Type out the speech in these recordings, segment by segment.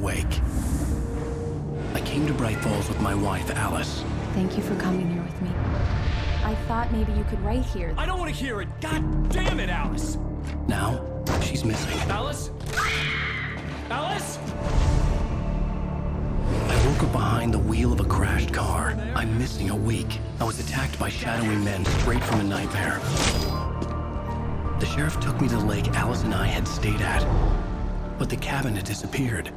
awake. I came to Bright Falls with my wife, Alice. Thank you for coming here with me. I thought maybe you could write here. I don't want to hear it! God damn it, Alice! Now, she's missing. Alice? Alice? I woke up behind the wheel of a crashed car. I'm missing a week. I was attacked by shadowy men straight from a nightmare. The sheriff took me to the lake Alice and I had stayed at, but the cabin had disappeared.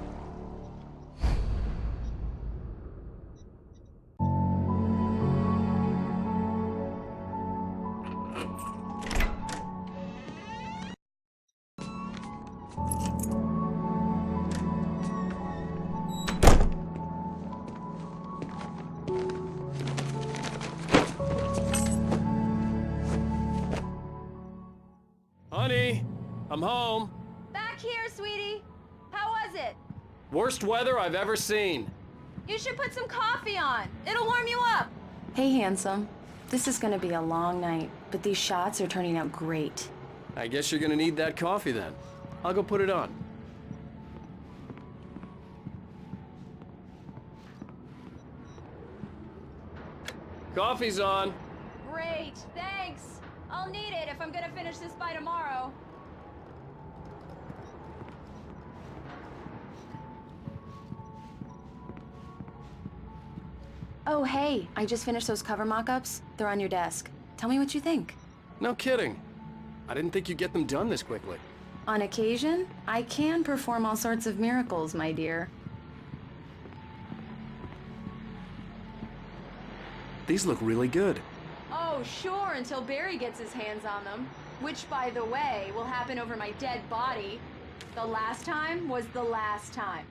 Honey, I'm home. Back here, sweetie. How was it? Worst weather I've ever seen. You should put some coffee on. It'll warm you up. Hey, handsome. This is gonna be a long night, but these shots are turning out great. I guess you're gonna need that coffee then. I'll go put it on. Coffee's on. Great, thanks. I'll need it if I'm gonna finish this by tomorrow. Oh, hey, I just finished those cover mock-ups. They're on your desk. Tell me what you think. No kidding. I didn't think you'd get them done this quickly. On occasion, I can perform all sorts of miracles, my dear. These look really good. Oh, sure, until Barry gets his hands on them. Which, by the way, will happen over my dead body. The last time was the last time.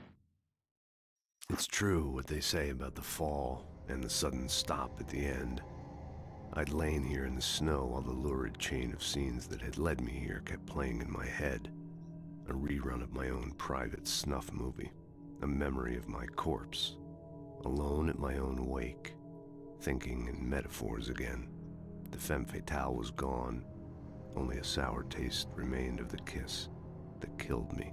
It's true what they say about the fall and the sudden stop at the end. I'd lain here in the snow while the lurid chain of scenes that had led me here kept playing in my head. A rerun of my own private snuff movie. A memory of my corpse. Alone at my own wake. Thinking in metaphors again. The femme fatale was gone. Only a sour taste remained of the kiss that killed me.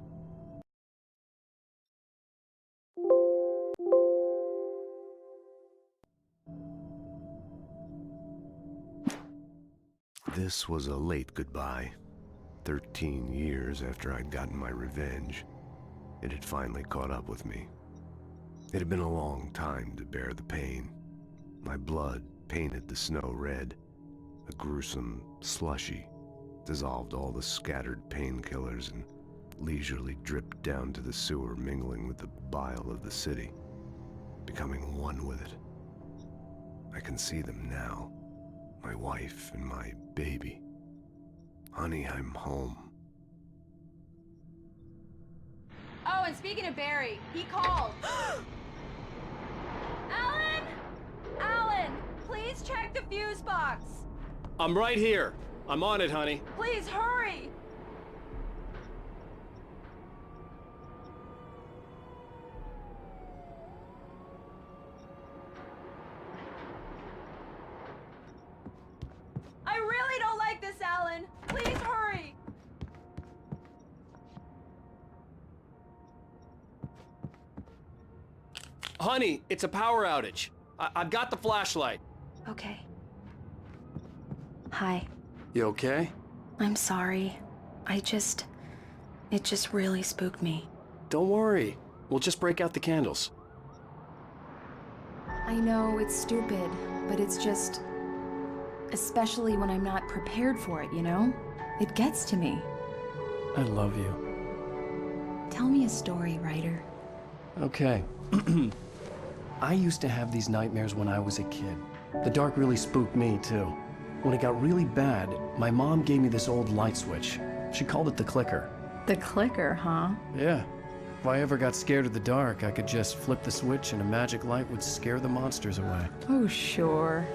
This was a late goodbye. 13 years after I'd gotten my revenge, it had finally caught up with me. It had been a long time to bear the pain. My blood painted the snow red. A gruesome slushy dissolved all the scattered painkillers and leisurely dripped down to the sewer, mingling with the bile of the city, becoming one with it. I can see them now. My wife and my baby. Honey, I'm home. Oh, and speaking of Barry, he called. Alan! Alan, please check the fuse box. I'm right here. I'm on it, honey. Please hurry. I really don't like this, Alan. Please hurry. Honey, it's a power outage. I've got the flashlight. Okay. Hi. You okay? I'm sorry. It just really spooked me. Don't worry. We'll just break out the candles. I know it's stupid, but it's just... Especially when I'm not prepared for it, you know? It gets to me. I love you. Tell me a story, writer. Okay. I used to have these nightmares when I was a kid. The dark really spooked me, too. When it got really bad, my mom gave me this old light switch. She called it the clicker. The clicker, huh? Yeah. If I ever got scared of the dark, I could just flip the switch and a magic light would scare the monsters away. Oh, sure.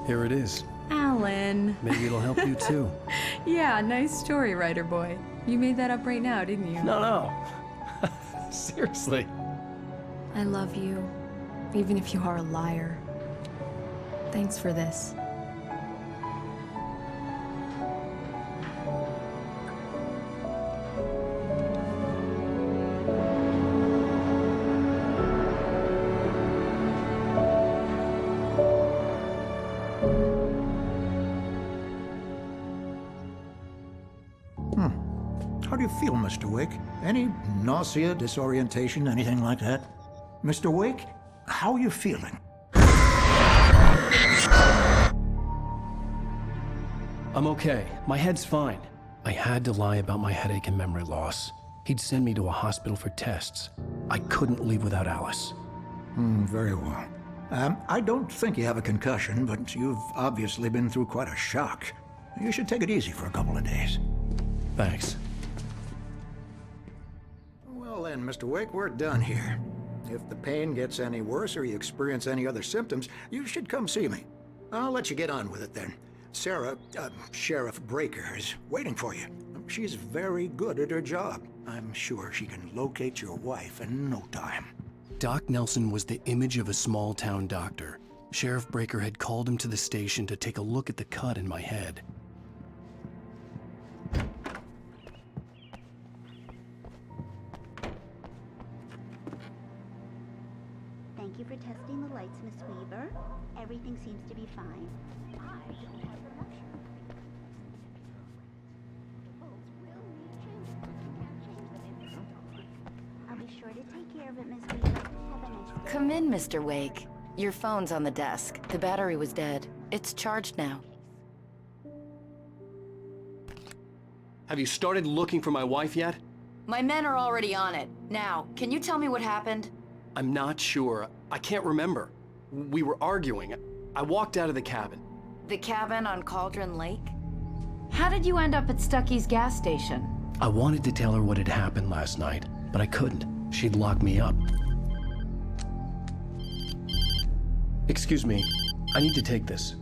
Here it is. Alan. Maybe it'll help you, too. Yeah, nice story, writer boy. You made that up right now, didn't you? No. Seriously. I love you, even if you are a liar. Thanks for this. How do you feel, Mr. Wake? Any nausea, disorientation, anything like that? Mr. Wake, how are you feeling? I'm okay. My head's fine. I had to lie about my headache and memory loss. He'd send me to a hospital for tests. I couldn't leave without Alice. Very well. I don't think you have a concussion, but you've obviously been through quite a shock. You should take it easy for a couple of days. Thanks. Well then, Mr. Wake, we're done here. If the pain gets any worse or you experience any other symptoms, you should come see me. I'll let you get on with it then. Sarah, Sheriff Breaker, is waiting for you. She's very good at her job. I'm sure she can locate your wife in no time. Doc Nelson was the image of a small-town doctor. Sheriff Breaker had called him to the station to take a look at the cut in my head. Thank you for testing the lights, Miss Weaver. Everything seems to be fine. I don't have the luxury. I'll be sure to take care of it, Miss Weaver. Have a nice day. Come in, Mr. Wake. Your phone's on the desk. The battery was dead. It's charged now. Have you started looking for my wife yet? My men are already on it. Now, can you tell me what happened? I'm not sure. I can't remember. We were arguing. I walked out of the cabin. The cabin on Cauldron Lake? How did you end up at Stucky's gas station? I wanted to tell her what had happened last night, but I couldn't. She'd lock me up. Excuse me. I need to take this.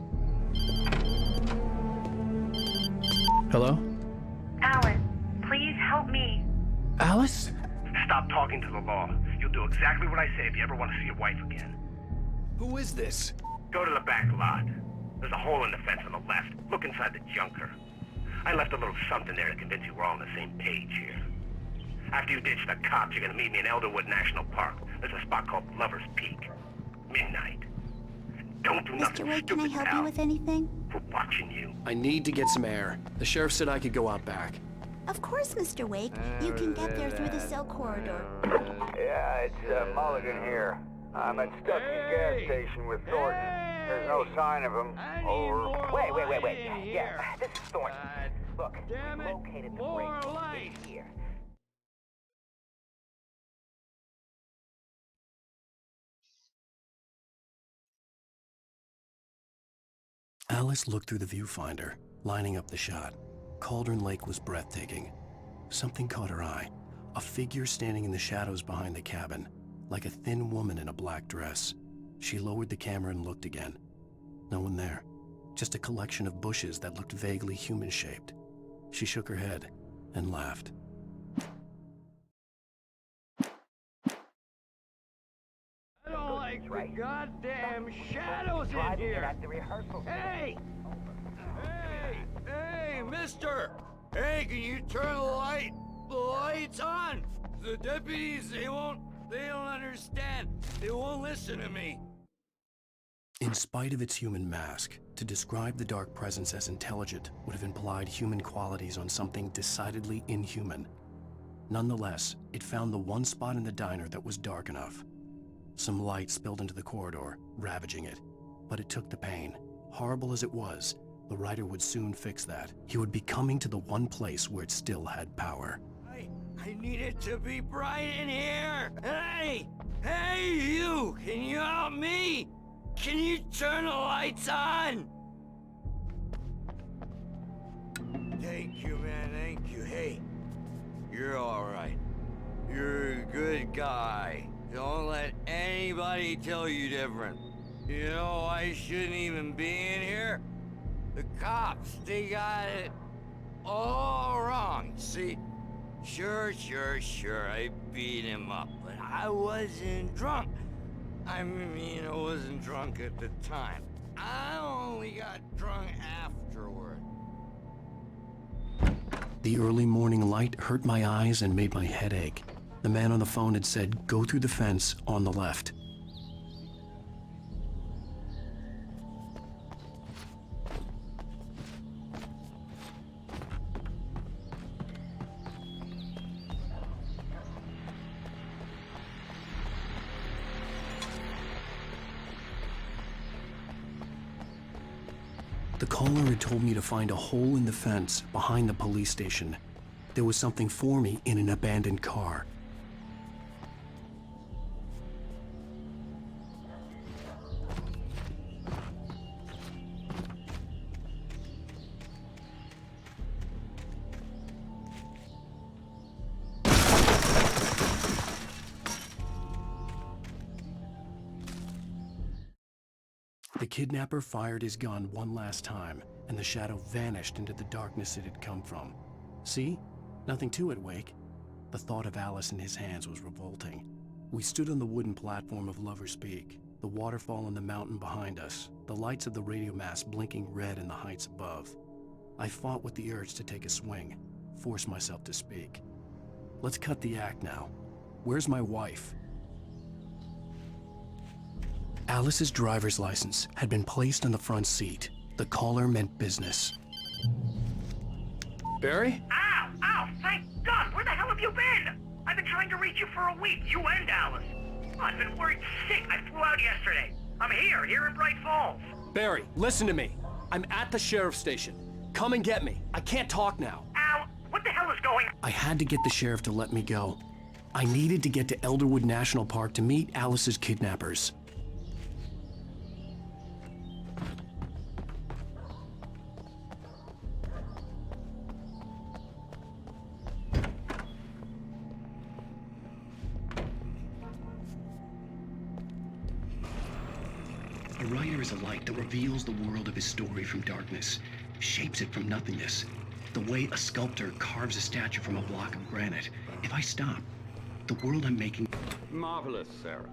Hello? Alice, please help me. Alice? Stop talking to the law. You'll do exactly what I say if you ever want to see your wife again. Who is this? Go to the back lot. There's a hole in the fence on the left. Look inside the junker. I left a little something there to convince you we're all on the same page here. After you ditch the cops, you're gonna meet me in Elderwood National Park. There's a spot called Lover's Peak. Midnight. Don't do nothing Mr. Wake, can I stupid, help pal. you with anything? We're watching you. I need to get some air. The sheriff said I could go out back. Of course, Mr. Wake. You can get there through the cell corridor. Yeah, it's Mulligan here. I'm at Stucky's gas station with Thornton. There's no sign of him. Over. Wait. Yeah, this is Thornton. Look, we located the break. It's here. Alice looked through the viewfinder, lining up the shot. Cauldron Lake was breathtaking. Something caught her eye. A figure standing in the shadows behind the cabin, like a thin woman in a black dress. She lowered the camera and looked again. No one there. Just a collection of bushes that looked vaguely human-shaped. She shook her head and laughed. I don't like the goddamn shadows in here. Hey! Hey, mister! Hey, can you turn the lights on? The deputies, they don't understand. They won't listen to me. In spite of its human mask, to describe the dark presence as intelligent would have implied human qualities on something decidedly inhuman. Nonetheless, it found the one spot in the diner that was dark enough. Some light spilled into the corridor, ravaging it. But it took the pain. Horrible as it was, the writer would soon fix that. He would be coming to the one place where it still had power. I need it to be bright in here. Hey, you! Can you help me? Can you turn the lights on? Thank you, man, thank you. Hey, you're all right. You're a good guy. Don't let anybody tell you different. You know, I shouldn't even be in here. The cops, they got it all wrong. See, sure, I beat him up, but I wasn't drunk. I mean, I wasn't drunk at the time. I only got drunk afterward. The early morning light hurt my eyes and made my head ache. The man on the phone had said, "Go through the fence on the left." caller had told me to find a hole in the fence behind the police station. There was something for me in an abandoned car. The kidnapper fired his gun one last time, and the shadow vanished into the darkness it had come from. See? Nothing to it, Wake. The thought of Alice in his hands was revolting. We stood on the wooden platform of Lover's Peak, the waterfall on the mountain behind us, the lights of the radio mast blinking red in the heights above. I fought with the urge to take a swing, force myself to speak. Let's cut the act now. Where's my wife? Alice's driver's license had been placed on the front seat. The caller meant business. Barry? Ow! Ow! Thank God! Where the hell have you been? I've been trying to reach you for a week, you and Alice. Oh, I've been worried sick. I flew out yesterday. I'm here in Bright Falls. Barry, listen to me. I'm at the sheriff's station. Come and get me. I can't talk now. Al, what the hell is going on? I had to get the sheriff to let me go. I needed to get to Elderwood National Park to meet Alice's kidnappers. A writer is a light that reveals the world of his story from darkness, shapes it from nothingness. The way a sculptor carves a statue from a block of granite. If I stop, the world I'm making... Marvelous, Sarah.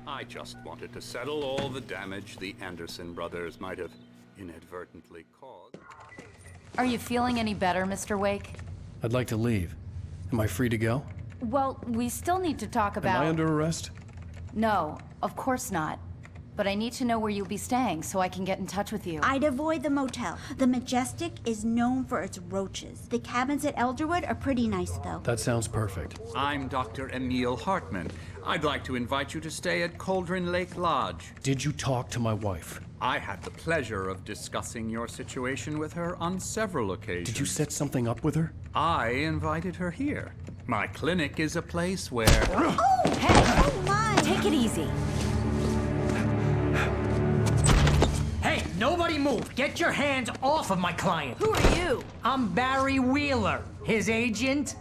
I just wanted to settle all the damage the Anderson brothers might have inadvertently caused. Are you feeling any better, Mr. Wake? I'd like to leave. Am I free to go? Well, we still need to talk about... Am I under arrest? No, of course not. But I need to know where you'll be staying so I can get in touch with you. I'd avoid the motel. The Majestic is known for its roaches. The cabins at Elderwood are pretty nice, though. That sounds perfect. I'm Dr. Emil Hartman. I'd like to invite you to stay at Cauldron Lake Lodge. Did you talk to my wife? I had the pleasure of discussing your situation with her on several occasions. Did you set something up with her? I invited her here. My clinic is a place where... Oh, hey! Oh, my! Take it easy. Hey, nobody move! Get your hands off of my client! Who are you? I'm Barry Wheeler, his agent.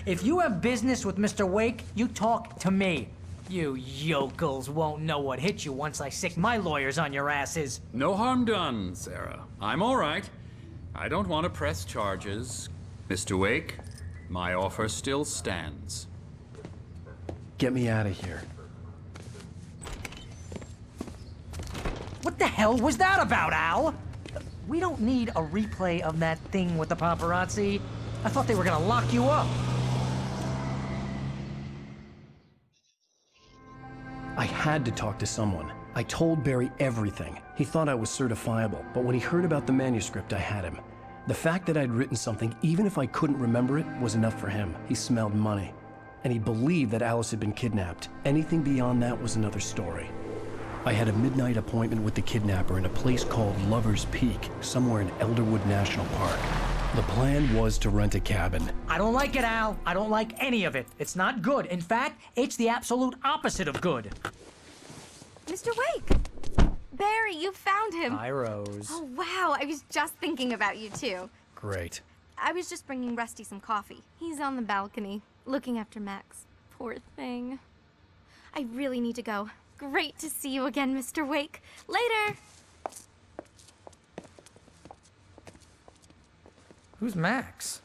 If you have business with Mr. Wake, you talk to me. You yokels won't know what hit you once I sick my lawyers on your asses. No harm done, Sarah. I'm all right. I don't want to press charges. Mr. Wake, my offer still stands. Get me out of here. What the hell was that about, Al? We don't need a replay of that thing with the paparazzi. I thought they were gonna lock you up. I had to talk to someone. I told Barry everything. He thought I was certifiable, but when he heard about the manuscript, I had him. The fact that I'd written something, even if I couldn't remember it, was enough for him. He smelled money. And he believed that Alice had been kidnapped. Anything beyond that was another story. I had a midnight appointment with the kidnapper in a place called Lover's Peak, somewhere in Elderwood National Park. The plan was to rent a cabin. I don't like it, Al. I don't like any of it. It's not good. In fact, it's the absolute opposite of good. Mr. Wake! Barry, you found him. Hi, Rose. Oh, wow. I was just thinking about you, too. Great. I was just bringing Rusty some coffee. He's on the balcony, looking after Max. Poor thing. I really need to go. Great to see you again, Mr. Wake. Later! Who's Max?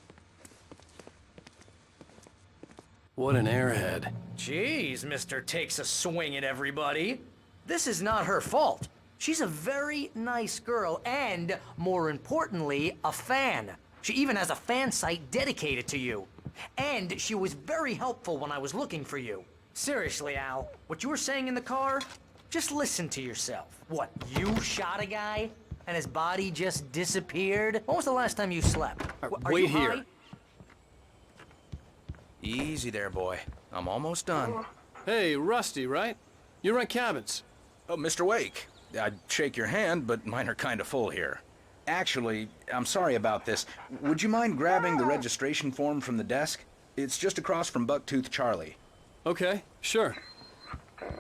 What an airhead. Jeez, Mr. Takes a swing at everybody. This is not her fault. She's a very nice girl and, more importantly, a fan. She even has a fan site dedicated to you. And she was very helpful when I was looking for you. Seriously, Al, what you were saying in the car, just listen to yourself. What, you shot a guy and his body just disappeared? When was the last time you slept? Wait here. High? Easy there, boy. I'm almost done. Hey, Rusty, right? You rent cabins. Oh, Mr. Wake. I'd shake your hand, but mine are kind of full here. Actually, I'm sorry about this. Would you mind grabbing the registration form from the desk? It's just across from Bucktooth Charlie. Okay, sure.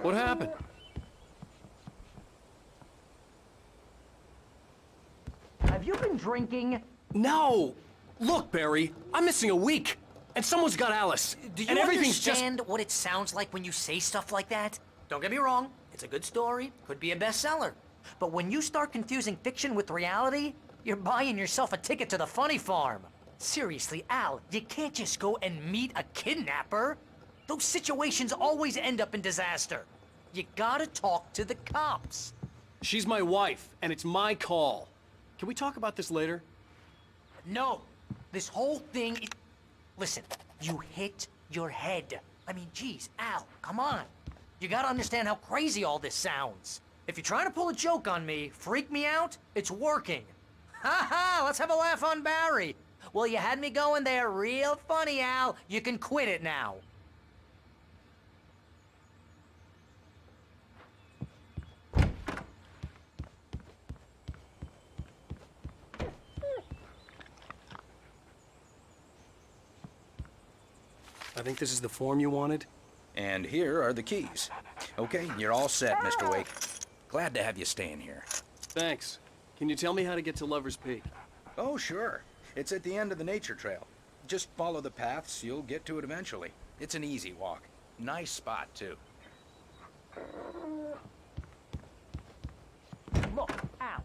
What happened? Have you been drinking? No! Look, Barry, I'm missing a week, and someone's got Alice. Do you and everything's understand what it sounds like when you say stuff like that? Don't get me wrong, it's a good story, could be a bestseller. But when you start confusing fiction with reality, you're buying yourself a ticket to the funny farm. Seriously, Al, you can't just go and meet a kidnapper. Those situations always end up in disaster. You gotta talk to the cops. She's my wife, and it's my call. Can we talk about this later? No, this whole thing Listen, you hit your head. I mean, geez, Al, come on. You gotta understand how crazy all this sounds. If you're trying to pull a joke on me, freak me out, it's working. Ha ha, let's have a laugh on Barry. Well, you had me going there real funny, Al. You can quit it now. I think this is the form you wanted. And here are the keys. Okay, you're all set, Mr. Wake. Glad to have you staying here. Thanks. Can you tell me how to get to Lover's Peak? Oh, sure. It's at the end of the nature trail. Just follow the paths, you'll get to it eventually. It's an easy walk. Nice spot, too. Look, Al,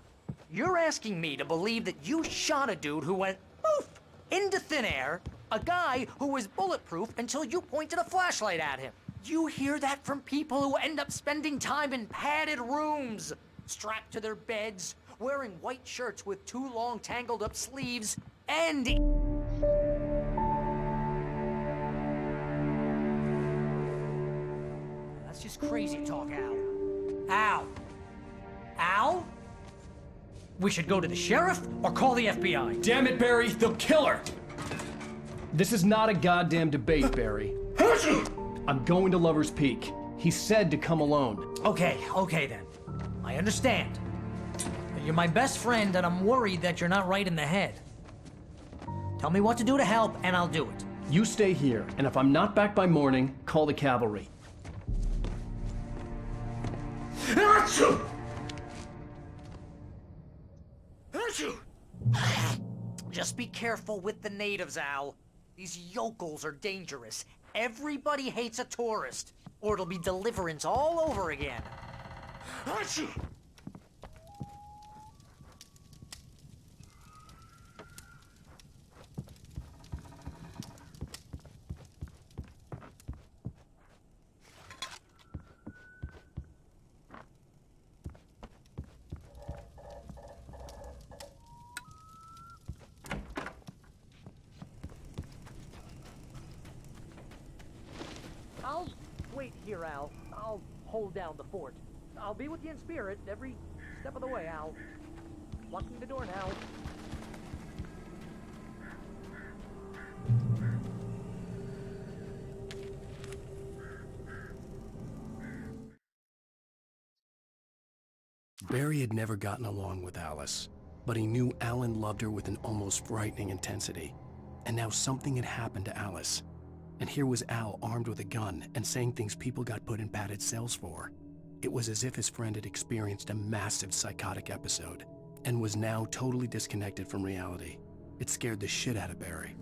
you're asking me to believe that you shot a dude who went poof into thin air, a guy who was bulletproof until you pointed a flashlight at him. You hear that from people who end up spending time in padded rooms, strapped to their beds, wearing white shirts with too long tangled up sleeves, and... That's just crazy talk, Al. Al? Al? We should go to the sheriff or call the FBI. Damn it, Barry, they'll kill her! This is not a goddamn debate, Barry. I'm going to Lover's Peak. He said to come alone. Okay then. I understand. You're my best friend, and I'm worried that you're not right in the head. Tell me what to do to help, and I'll do it. You stay here, and if I'm not back by morning, call the cavalry. Just be careful with the natives, Al. These yokels are dangerous. Everybody hates a tourist, or it'll be Deliverance all over again. I'll wait here, Al. I'll hold down the fort. I'll be with you in spirit every step of the way, Al. Locking the door now. Barry had never gotten along with Alice, but he knew Alan loved her with an almost frightening intensity. And now something had happened to Alice. And here was Al armed with a gun and saying things people got put in padded cells for. It was as if his friend had experienced a massive psychotic episode and was now totally disconnected from reality. It scared the shit out of Barry.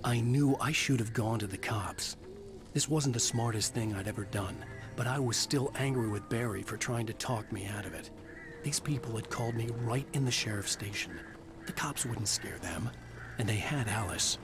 I knew I should have gone to the cops. This wasn't the smartest thing I'd ever done, but I was still angry with Barry for trying to talk me out of it. These people had called me right in the sheriff's station. The cops wouldn't scare them, and they had Alice.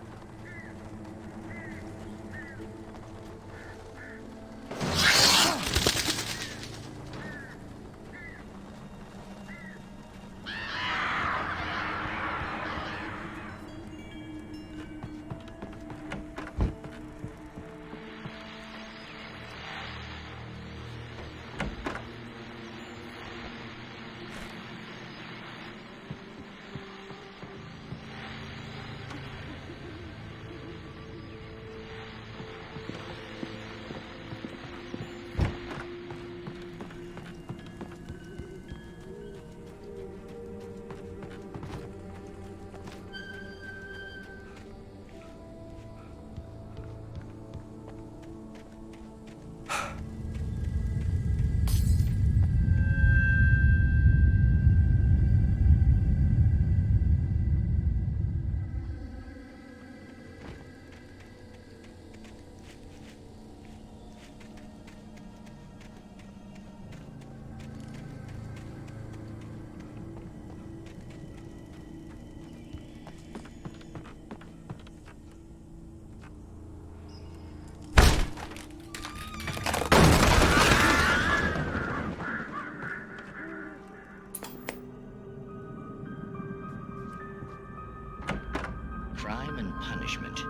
punishment.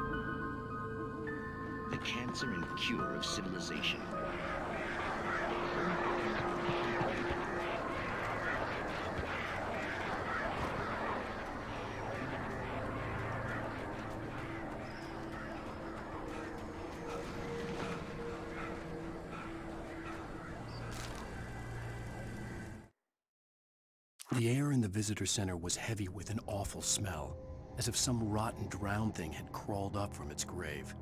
The cancer and cure of civilization. The air in the visitor center was heavy with an awful smell, as if some rotten drowned thing had crawled up from its grave.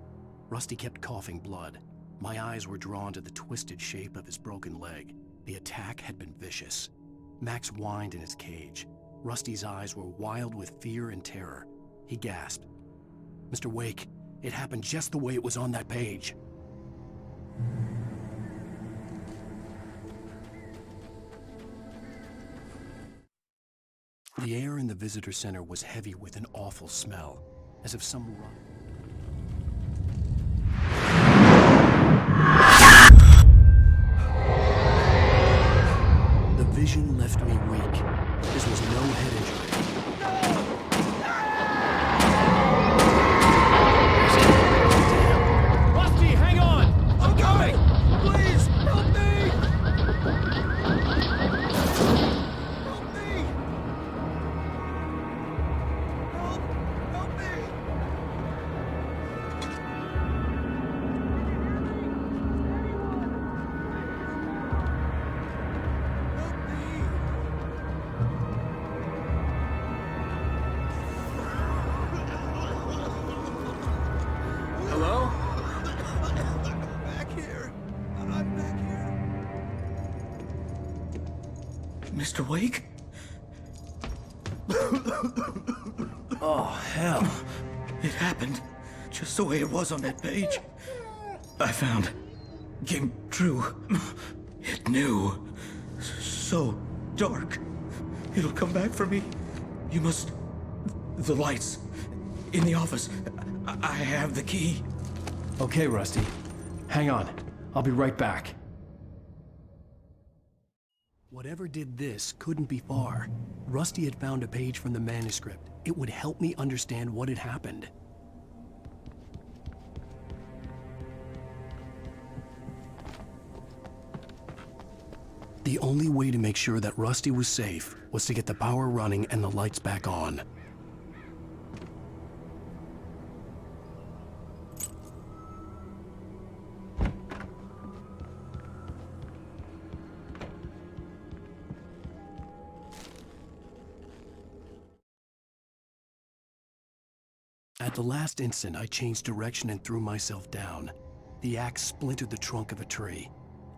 Rusty kept coughing blood. My eyes were drawn to the twisted shape of his broken leg. The attack had been vicious. Max whined in his cage. Rusty's eyes were wild with fear and terror. He gasped. "Mr. Wake, it happened just the way it was on that page." The air in the visitor center was heavy with an awful smell, as if some The vision left me weak. This was no head injury. Rusty, hang on! I'm coming! Please, help me! Hello? Back here. I'm back here. Mr. Wake? Oh, hell. It happened just the way it was on that page. I found. Came true. It knew. So dark. It'll come back for me. You must. The lights. In the office. I have the key. Okay, Rusty. Hang on. I'll be right back. Whatever did this couldn't be far. Rusty had found a page from the manuscript. It would help me understand what had happened. The only way to make sure that Rusty was safe was to get the power running and the lights back on. At the last instant, I changed direction and threw myself down. The axe splintered the trunk of a tree.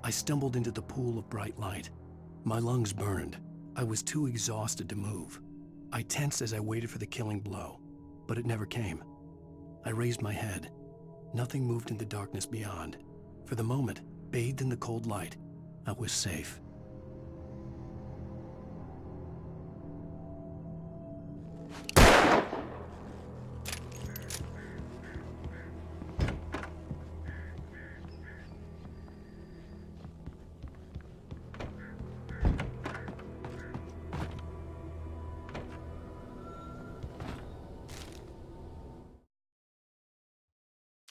I stumbled into the pool of bright light. My lungs burned. I was too exhausted to move. I tensed as I waited for the killing blow, but it never came. I raised my head. Nothing moved in the darkness beyond. For the moment, bathed in the cold light, I was safe.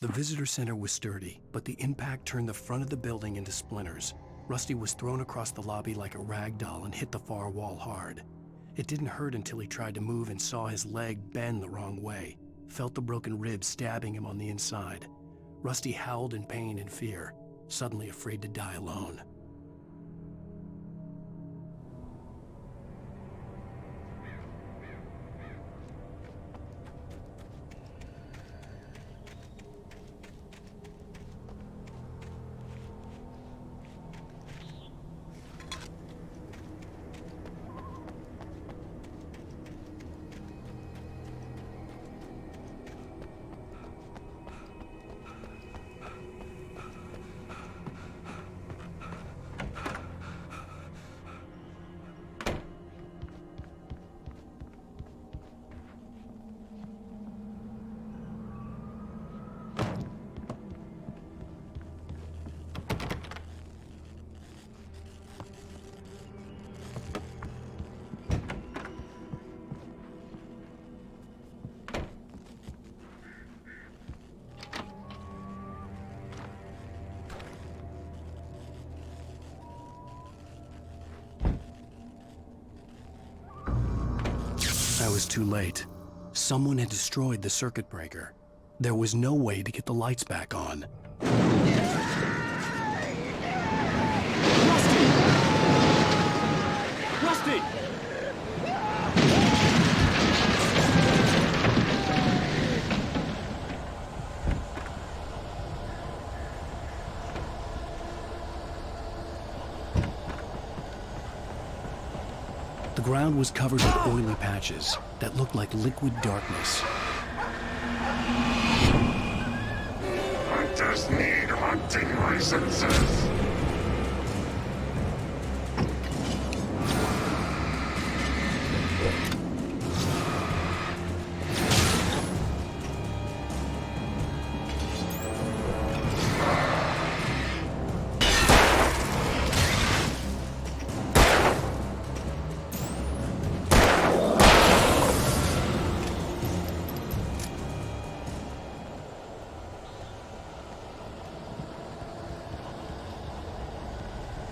The visitor center was sturdy, but the impact turned the front of the building into splinters. Rusty was thrown across the lobby like a rag doll and hit the far wall hard. It didn't hurt until he tried to move and saw his leg bend the wrong way, felt the broken ribs stabbing him on the inside. Rusty howled in pain and fear, suddenly afraid to die alone. I was too late. Someone had destroyed the circuit breaker. There was no way to get the lights back on. Rusty! The ground was covered with oily patches that looked like liquid darkness. I just need hunting licenses.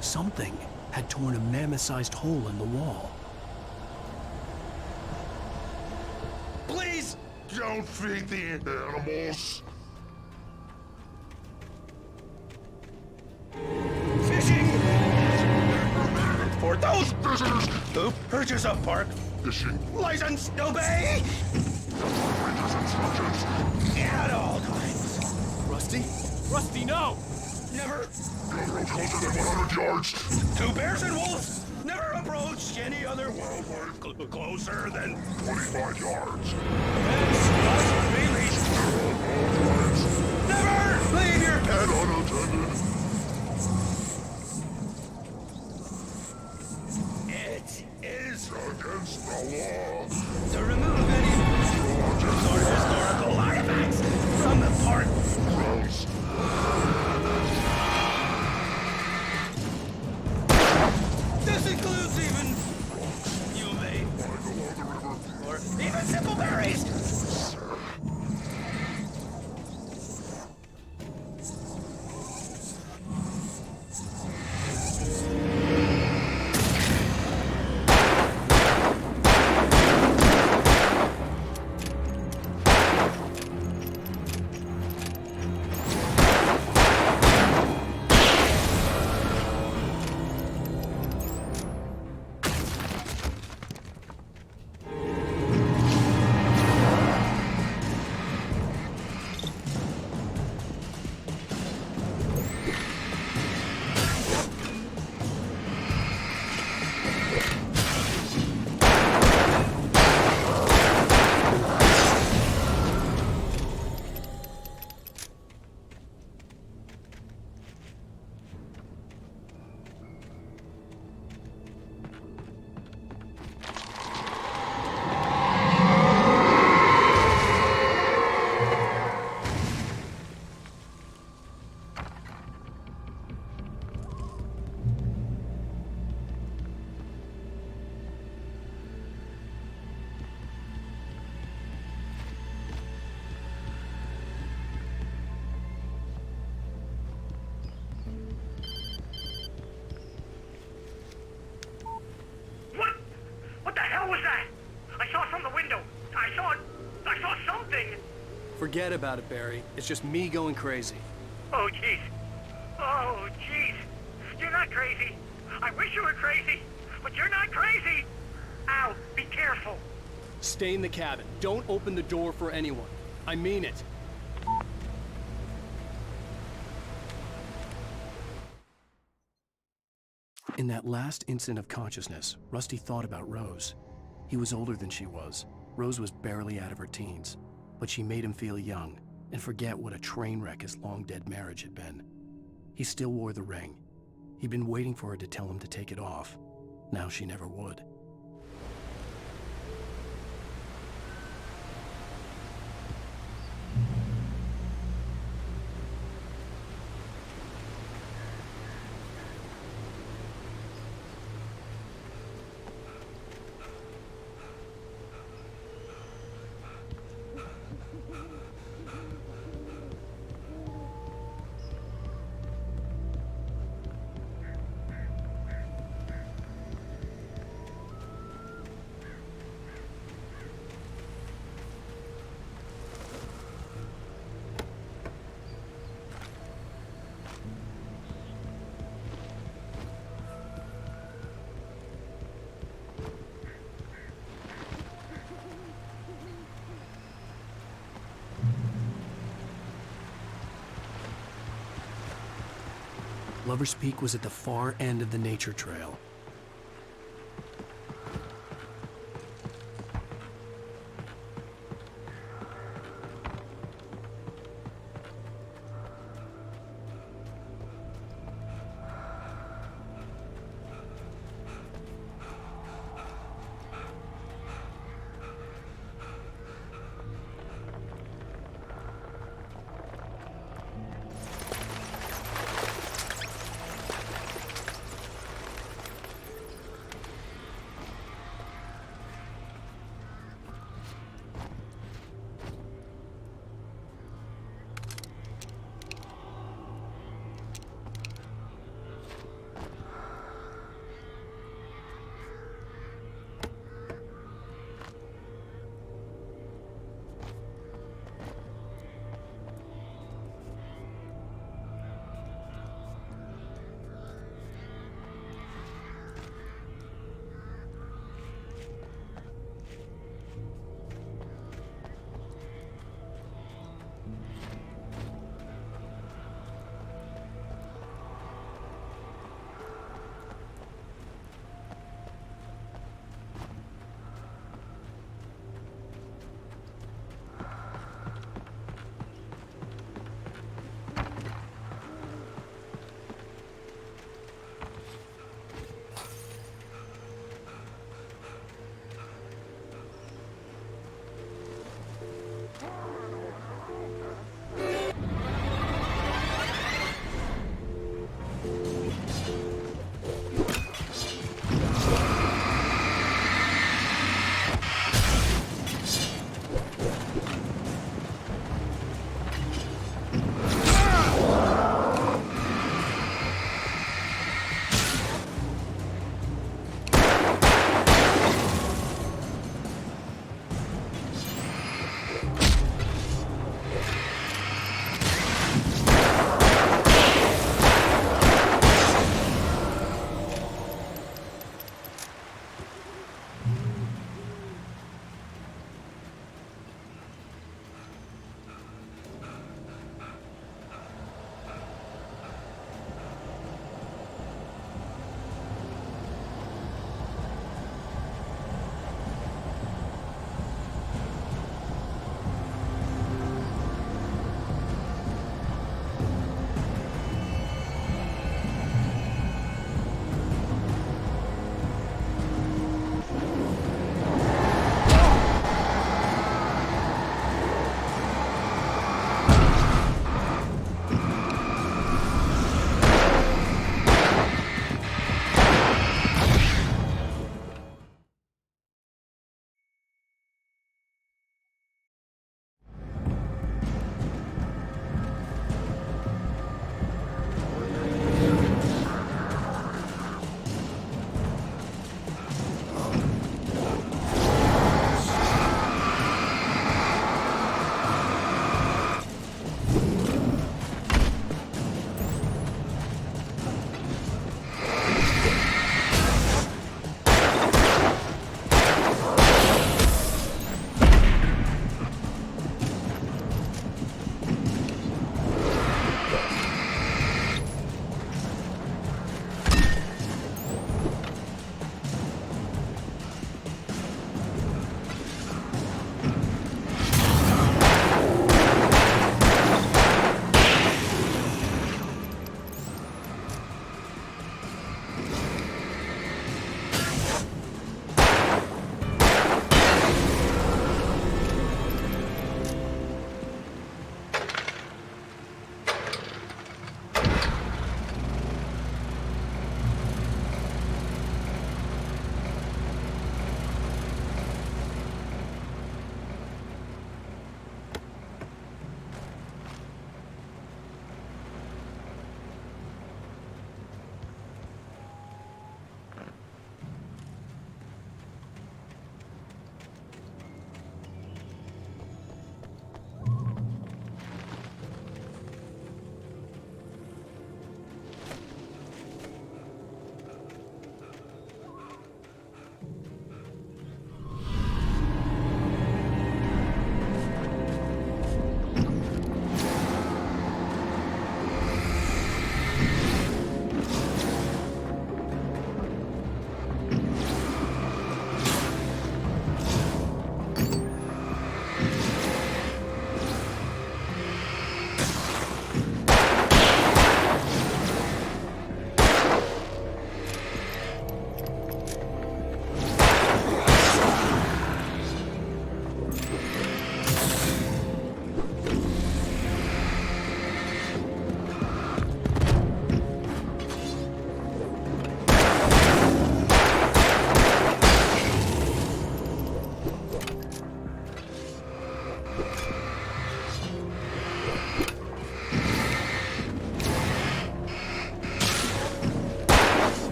Something had torn a mammoth-sized hole in the wall. Please don't feed the animals. Fishing! For those visitors who purchase a park fishing license, obey! At all times. Rusty? Rusty, no! Never. Closer than 100 yards. Two bears and wolves never approach any other wildlife closer than 25 yards. Pets must be leashed. Never leave your pet unattended. It is against the law to remove any or historical artifacts from the park. Gross. This includes even you may or even simple berries. Forget about it, Barry. It's just me going crazy. Oh, jeez. Oh, jeez. You're not crazy. I wish you were crazy, but you're not crazy. Ow, be careful. Stay in the cabin. Don't open the door for anyone. I mean it. In that last instant of consciousness, Rusty thought about Rose. He was older than she was. Rose was barely out of her teens, but she made him feel young and forget what a train wreck his long-dead marriage had been. He still wore the ring. He'd been waiting for her to tell him to take it off. Now she never would. Lover's Peak was at the far end of the nature trail.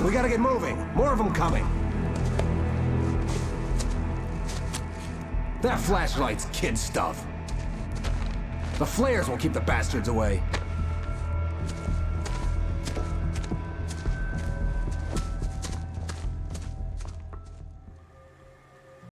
We gotta get moving. More of them coming. That flashlight's kid stuff. The flares will keep the bastards away.